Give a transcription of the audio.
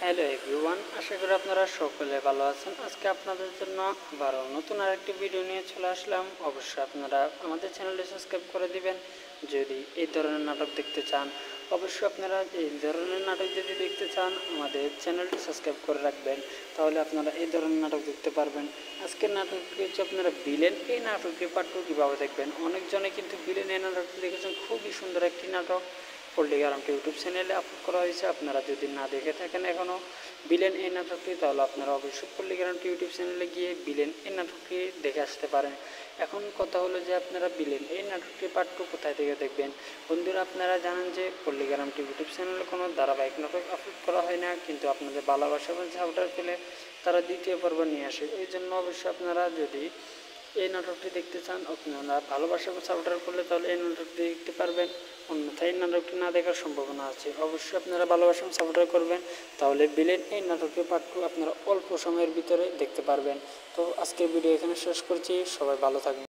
Hello everyone, আশা করি আপনারা সকলে ভালো আছেন। আজকে আপনাদের জন্য আবারও নতুন আরেকটি ভিডিও নিয়ে চলে আসলাম। অবশ্যই আপনারা আমাদের চ্যানেলটি সাবস্ক্রাইব করে দিবেন যদি এই ধরনের নাটক দেখতে চান। অবশ্যই আপনারা এই ধরনের নাটক যদি দেখতে চান আমাদের চ্যানেলটি সাবস্ক্রাইব করে রাখবেন, তাহলে আপনারা এই ধরনের নাটক দেখতে পারবেন। আজকের নাটকটি হচ্ছে আপনারা ভিলেন। এই নাটকটি পার্ট 2 কীভাবে দেখবেন। অনেকজনে কিন্তু ভিলেন এই নাটকটি দেখেছেন, খুবই সুন্দর একটি নাটক। পল্লী গ্যারান্টি ইউটিউব চ্যানেলে আপলোড করা হয়েছে। আপনারা যদি না দেখে থাকেন এখনও ভিলেন এই নাটকটি, তাহলে আপনারা অবশ্যই পল্লী গ্যারান্টি ইউটিউব চ্যানেলে গিয়ে ভিলেন এই নাটকটি দেখে আসতে পারেন। এখন কথা হলো যে আপনারা ভিলেন এই নাটকটি পার্ট 2 কোথায় থেকে দেখবেন। বন্ধুরা, আপনারা জানেন যে পল্লী গ্যারান্টি ইউটিউব চ্যানেলে কোনো ধারাবাহিক নাটক আপলোড করা হয় না, কিন্তু আপনাদের ভালোবাসা এবং সাপোর্টার পেলে তারা দ্বিতীয় পর্ব নিয়ে আসে। এই জন্য অবশ্যই আপনারা যদি এই নাটকটি দেখতে চান, আপনারা ভালোবাসা এবং সাপোর্টার করলে তাহলে এই নাটকটি দেখতে পারবেন, অন্যথায় এই নাটকটি না দেখার সম্ভাবনা আছে। অবশ্যই আপনারা ভালোবাসা এবং সাপোর্টার করবেন, তাহলে ভিলেন এই নাটকের পার্ট 2 আপনারা অল্প সময়ের ভিতরে দেখতে পারবেন। তো আজকের ভিডিও এখানে শেষ করছি। সবাই ভালো থাকবেন।